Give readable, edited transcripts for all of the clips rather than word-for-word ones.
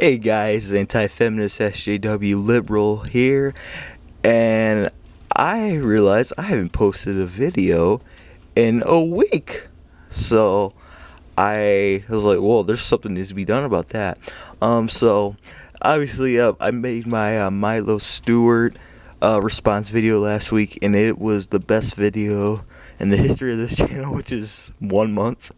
Hey guys, anti-feminist SJW liberal here, and I realized I haven't posted a video in a week. So I was like, whoa, there's something needs to be done about that. So obviously, I made my Milo Stewart response video last week, and it was the best video in the history of this channel, which is 1 month.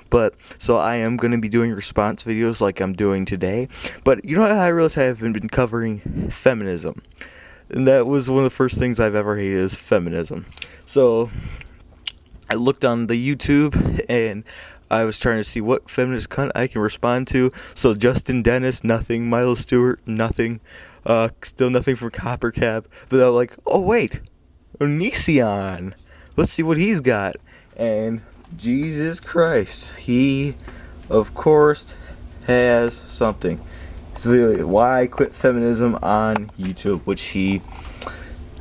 But so I am going to be doing response videos like I'm doing today. But you know what, I realized I haven't been covering feminism, and that was one of the first things I've ever hated is feminism. So I looked on the YouTube and I was trying to see what feminist cunt I can respond to. So Justin Dennis, nothing. Milo Stewart, nothing. Still nothing from Copper Cap. But I'm like, oh wait, Onision. Let's see what he's got. And Jesus Christ, he of course has something. So why I quit feminism on YouTube, which he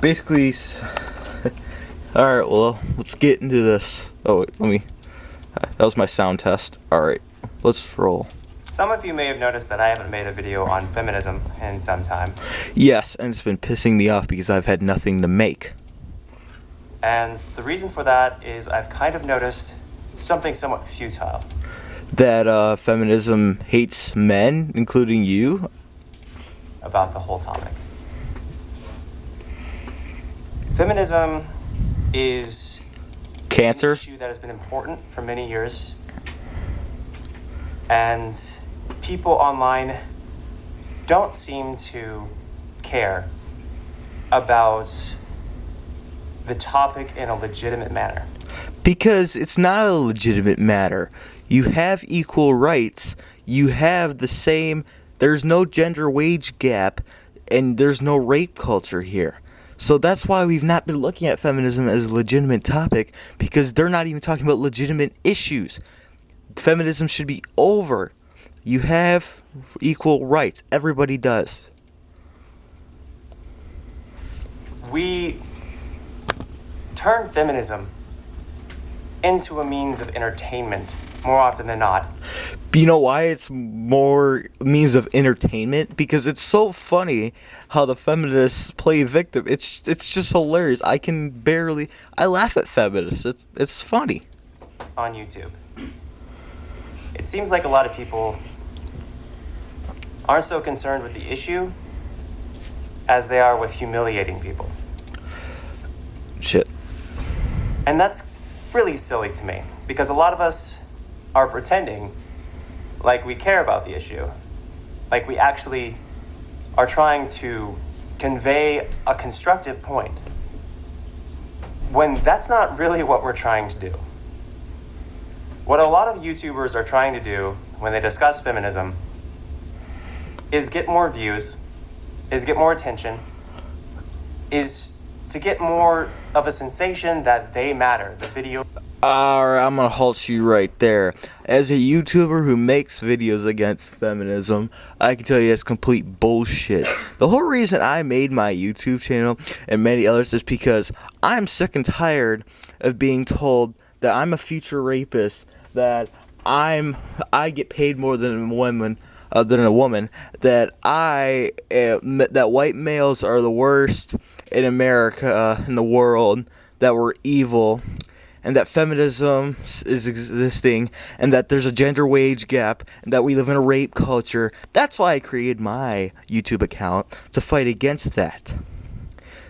basically alright, well, let's get into this. Oh wait, that was my sound test. Alright, let's roll. Some of you may have noticed that I haven't made a video on feminism in some time. Yes, and it's been pissing me off because I've had nothing to make. And the reason for that is I've kind of noticed something somewhat futile. That feminism hates men, including you? About the whole topic. Feminism is Cancer? an issue that has been important for many years. And people online don't seem to care about the topic in a legitimate manner. Because it's not a legitimate matter. You have equal rights. You have the same. There's no gender wage gap, and there's no rape culture here. So that's why we've not been looking at feminism as a legitimate topic, because they're not even talking about legitimate issues. Feminism should be over. You have equal rights. Everybody does. We turn feminism into a means of entertainment more often than not. You know why it's more means of entertainment? Because it's so funny how the feminists play victim. It's just hilarious. I laugh at feminists. It's funny. On YouTube. It seems like a lot of people aren't so concerned with the issue as they are with humiliating people. Shit. And that's really silly to me, because a lot of us are pretending like we care about the issue, like we actually are trying to convey a constructive point, when that's not really what we're trying to do. What a lot of YouTubers are trying to do when they discuss feminism is get more views, is get more attention, is to get more of a sensation that they matter. The video. Alright, I'm gonna halt you right there. As a YouTuber who makes videos against feminism, I can tell you it's complete bullshit. The whole reason I made my YouTube channel and many others is because I'm sick and tired of being told that I'm a future rapist, that I get paid more than a woman, that that white males are the worst in America, in the world, that we're evil, and that feminism is existing, and that there's a gender wage gap, and that we live in a rape culture. That's why I created my YouTube account, to fight against that.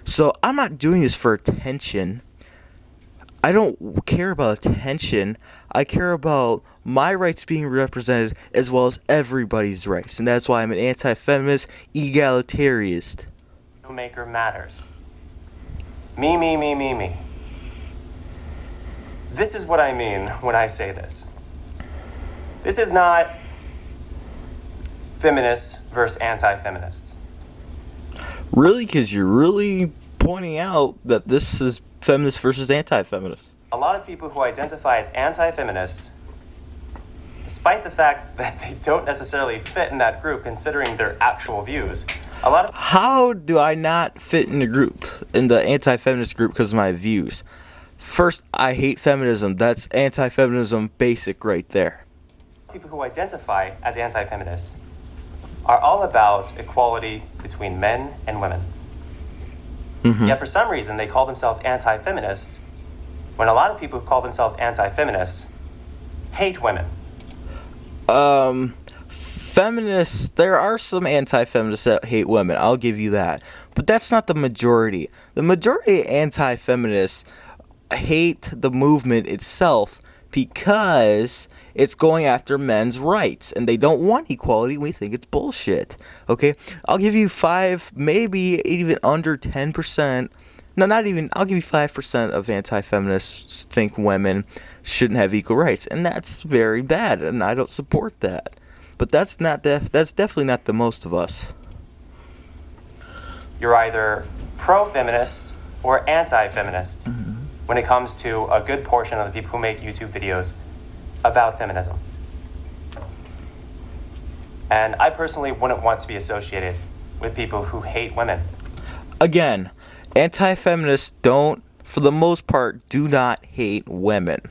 So I'm not doing this for attention. I don't care about attention. I care about my rights being represented as well as everybody's rights. And that's why I'm an anti-feminist egalitarian. Maker matters. Me. This is what I mean when I say this. This is not feminists versus anti-feminists. Really? Because you're really pointing out that this is feminists versus anti-feminists. A lot of people who identify as anti-feminists, despite the fact that they don't necessarily fit in that group considering their actual views, How do I not fit in the anti-feminist group because of my views? First, I hate feminism. That's anti-feminism basic right there. People who identify as anti-feminists are all about equality between men and women. Yet for some reason, they call themselves anti-feminists, when a lot of people who call themselves anti-feminists hate women. Feminists, there are some anti-feminists that hate women, I'll give you that. But that's not the majority. The majority of anti-feminists hate the movement itself because it's going after men's rights, and they don't want equality. We think it's bullshit. Okay, I'll give you 5, maybe even under 10%. No, not even. I'll give you 5% of anti-feminists think women shouldn't have equal rights, and that's very bad, and I don't support that. But that's definitely not the most of us. You're either pro-feminist or anti-feminist when it comes to a good portion of the people who make YouTube videos about feminism. And I personally wouldn't want to be associated with people who hate women. Again, anti-feminists don't, for the most part, do not hate women.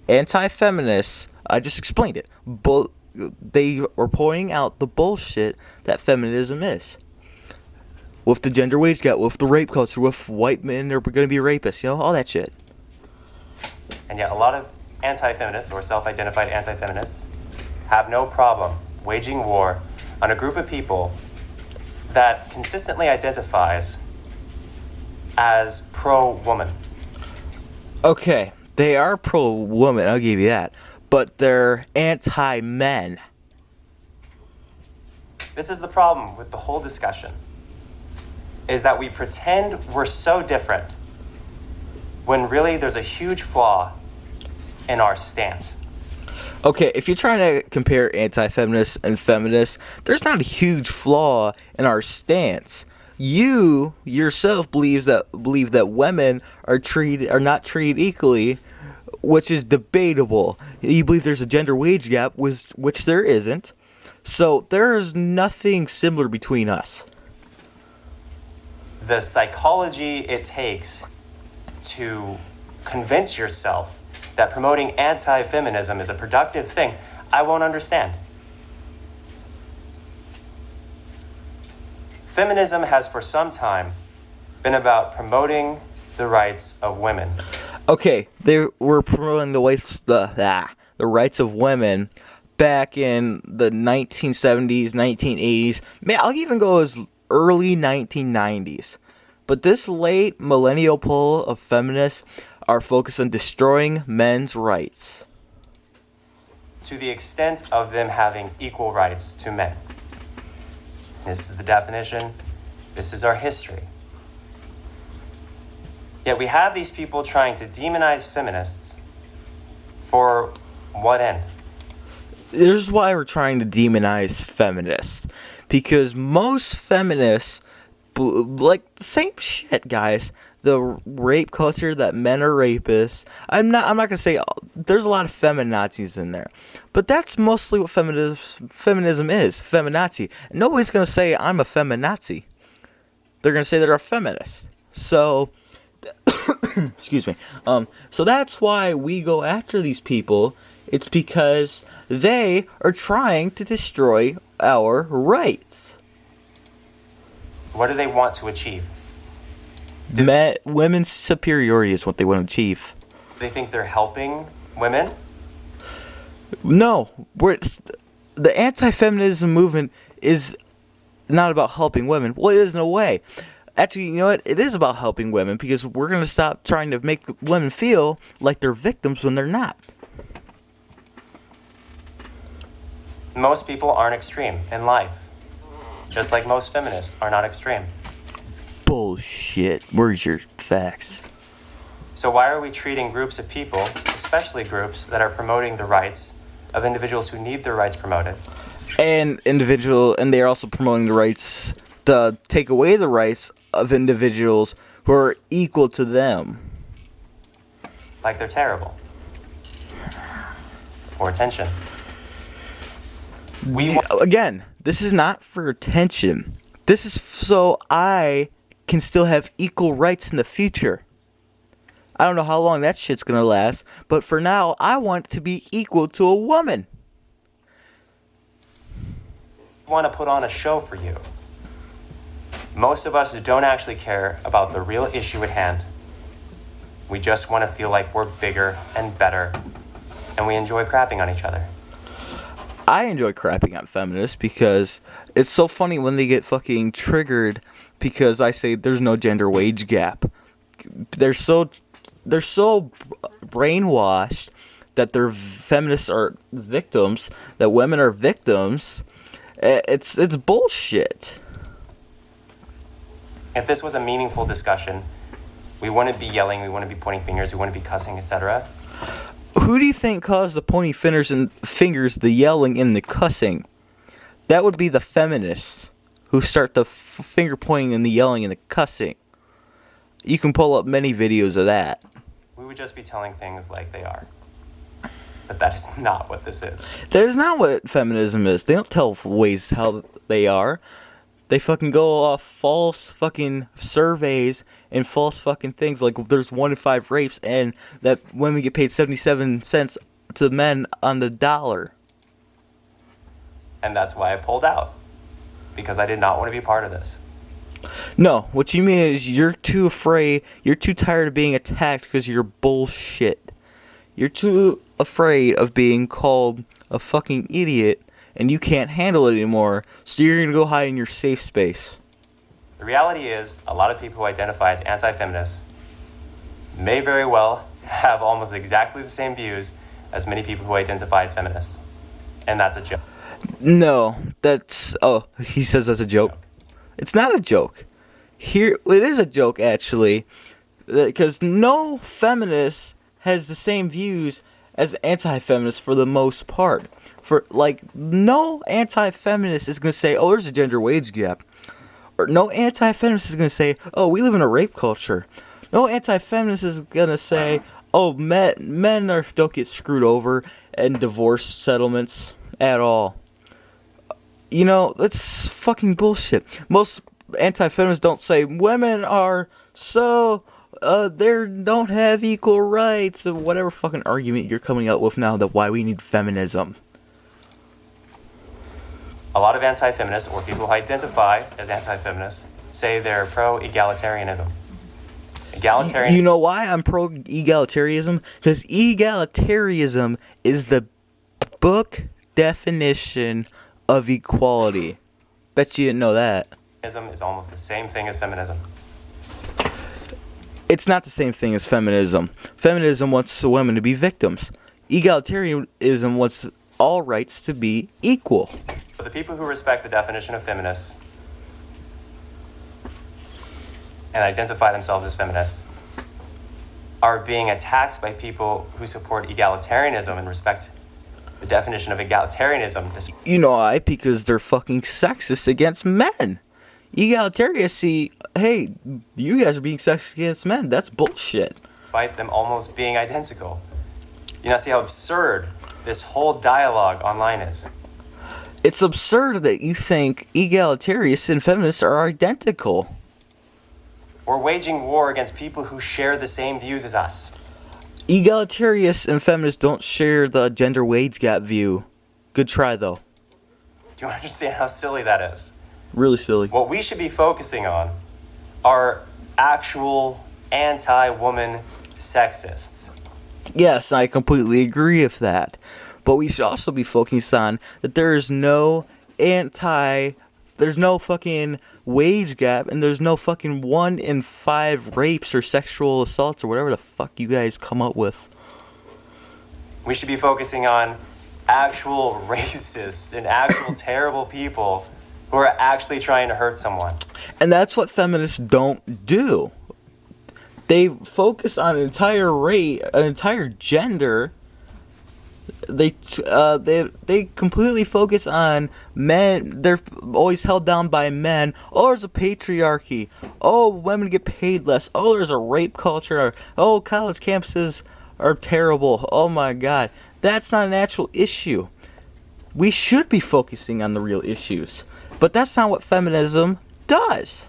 Anti-feminists, I just explained it, but they are pointing out the bullshit that feminism is. With the gender wage gap, with the rape culture, with white men are going to be rapists, all that shit. And yet a lot of anti-feminists or self-identified anti-feminists have no problem waging war on a group of people that consistently identifies as pro-woman. Okay, they are pro-woman, I'll give you that. But they're anti-men. This is the problem with the whole discussion, is that we pretend we're so different when really there's a huge flaw in our stance. Okay, if you're trying to compare anti-feminists and feminists, there's not a huge flaw in our stance. You yourself believe that women are not treated equally, which is debatable. You believe there's a gender wage gap, which there isn't. So there's nothing similar between us. The psychology it takes to convince yourself that promoting anti-feminism is a productive thing, I won't understand. Feminism has for some time been about promoting the rights of women. Okay, they were promoting the rights of women back in the 1970s, 1980s. I'll even go as early 1990s. But this late millennial pull of feminists are focused on destroying men's rights. To the extent of them having equal rights to men. This is the definition. This is our history. Yet we have these people trying to demonize feminists for what end? This is why we're trying to demonize feminists. Because most feminists, like the same shit, guys. The rape culture, that men are rapists. I'm not gonna say there's a lot of feminazis in there, but that's mostly what feminism is. Feminazi. Nobody's gonna say I'm a feminazi. They're gonna say they're a feminist. So, excuse me. So that's why we go after these people. It's because they are trying to destroy our rights. What do they want to achieve? Women's superiority is what they want to achieve. They think they're helping women? No, the anti-feminism movement is not about helping women. Well, there's no way. Actually, you know what? It is about helping women because we're going to stop trying to make women feel like they're victims when they're not. Most people aren't extreme in life, just like most feminists are not extreme. Bullshit. Where's your facts? So why are we treating groups of people, especially groups that are promoting the rights of individuals who need their rights promoted? And they're also promoting the rights to take away the rights of individuals who are equal to them. Like they're terrible. For attention. Again, this is not for attention. This is so I can still have equal rights in the future. I don't know how long that shit's gonna last, but for now, I want to be equal to a woman. want to put on a show for you. Most of us don't actually care about the real issue at hand. We just want to feel like we're bigger and better, and we enjoy crapping on each other. I enjoy crapping on feminists because it's so funny when they get fucking triggered because I say there's no gender wage gap. They're so brainwashed that their feminists are victims, that women are victims. It's bullshit. If this was a meaningful discussion, we wouldn't be yelling, we wouldn't be pointing fingers, we wouldn't be cussing, etc. Who do you think caused the pointing fingers, the yelling, and the cussing? That would be the feminists who start the finger pointing and the yelling and the cussing. You can pull up many videos of that. We would just be telling things like they are. But that is not what this is. That is not what feminism is. They don't tell ways how they are. They fucking go off false fucking surveys and false fucking things like there's 1 in 5 rapes and that women get paid 77 cents to men on the dollar. And that's why I pulled out. Because I did not want to be part of this. No, what you mean is you're too afraid, you're too tired of being attacked because you're bullshit. You're too afraid of being called a fucking idiot and you can't handle it anymore, so you're gonna go hide in your safe space. The reality is, a lot of people who identify as anti-feminists may very well have almost exactly the same views as many people who identify as feminists. And that's a joke. No, that's... Oh, he says that's a joke. It's not a joke. Here, it is a joke, actually. Because no feminist has the same views as anti-feminists for the most part. No anti-feminist is going to say, oh, there's a gender wage gap. Or no anti-feminist is going to say, oh, we live in a rape culture. No anti-feminist is going to say, oh, men don't get screwed over in divorce settlements at all. You know, that's fucking bullshit. Most anti-feminists don't say women are so... they don't have equal rights, or whatever fucking argument you're coming up with now that why we need feminism. A lot of anti-feminists, or people who identify as anti-feminists, say they're pro-egalitarianism. You know why I'm pro-egalitarianism? Because egalitarianism is the book definition of equality. Bet you didn't know that. Feminism is almost the same thing as feminism. It's not the same thing as feminism. Feminism wants women to be victims. Egalitarianism wants all rights to be equal. But the people who respect the definition of feminists and identify themselves as feminists are being attacked by people who support egalitarianism and respect the definition of egalitarianism. You know why? Because they're fucking sexist against men. Egalitarians see, hey, you guys are being sexist against men. That's bullshit. Despite them almost being identical. You now see how absurd this whole dialogue online is. It's absurd that you think egalitarians and feminists are identical. We're waging war against people who share the same views as us. Egalitarians and feminists don't share the gender wage gap view. Good try, though. Do you understand how silly that is? Really silly. What we should be focusing on are actual anti-woman sexists. Yes, I completely agree with that. But we should also be focused on that there's no fucking wage gap, and there's no fucking 1 in 5 rapes or sexual assaults or whatever the fuck you guys come up with. We should be focusing on actual racists and actual terrible people who are actually trying to hurt someone. And that's what feminists don't do. They focus on an entire gender. They completely focus on men. They're always held down by men. Oh, there's a patriarchy. Oh, women get paid less. Oh, there's a rape culture. Oh, college campuses are terrible. Oh my God. That's not an actual issue. We should be focusing on the real issues. But that's not what feminism does.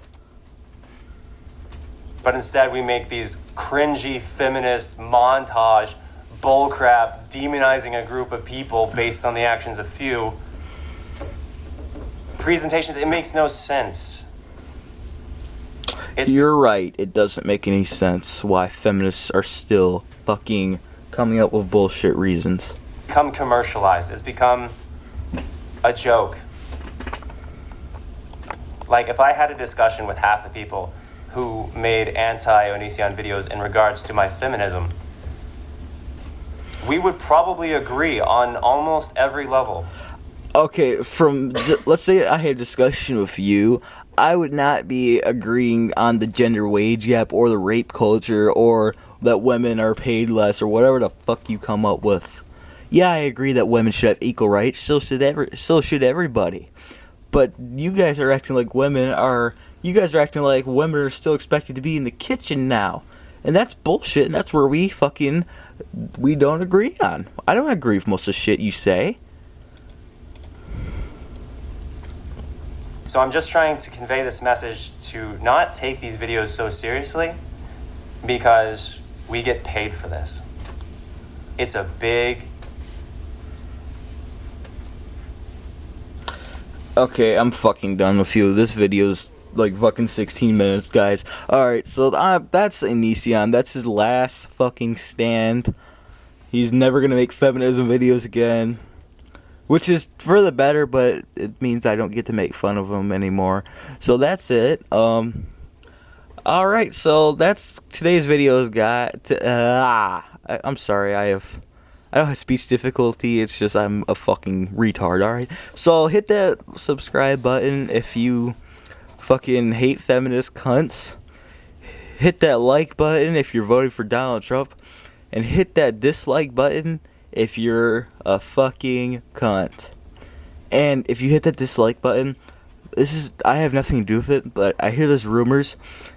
But instead we make these cringy feminist montage bullcrap demonizing a group of people based on the actions of few. presentations. It makes no sense. You're right. It doesn't make any sense why feminists are still fucking coming up with bullshit reasons. Become commercialized. It's become a joke. Like, if I had a discussion with half the people who made anti-Onision videos in regards to my feminism, we would probably agree on almost every level. Okay, let's say I had a discussion with you, I would not be agreeing on the gender wage gap or the rape culture or that women are paid less or whatever the fuck you come up with. Yeah, I agree that women should have equal rights, so should everybody. But you guys are acting like women are still expected to be in the kitchen now. And that's bullshit, and that's where we don't agree on. I don't agree with most of the shit you say. So I'm just trying to convey this message to not take these videos so seriously, because we get paid for this. It's a big... Okay, I'm fucking done with you. This video's like fucking 16 minutes, guys. Alright, so that's Onision. That's his last fucking stand. He's never gonna make feminism videos again. Which is for the better, but it means I don't get to make fun of him anymore. So that's it. Alright, so that's today's videos, guys. I'm sorry, I don't have speech difficulty, it's just I'm a fucking retard, alright? So hit that subscribe button if you fucking hate feminist cunts. Hit that like button if you're voting for Donald Trump. And hit that dislike button if you're a fucking cunt. And if you hit that dislike button, I have nothing to do with it, but I hear there's rumors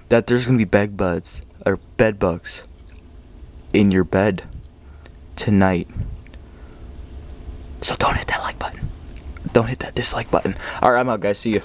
that there's gonna be bed bugs in your bed tonight. So don't hit that like button. Don't hit that dislike button. Alright, I'm out, guys. See you.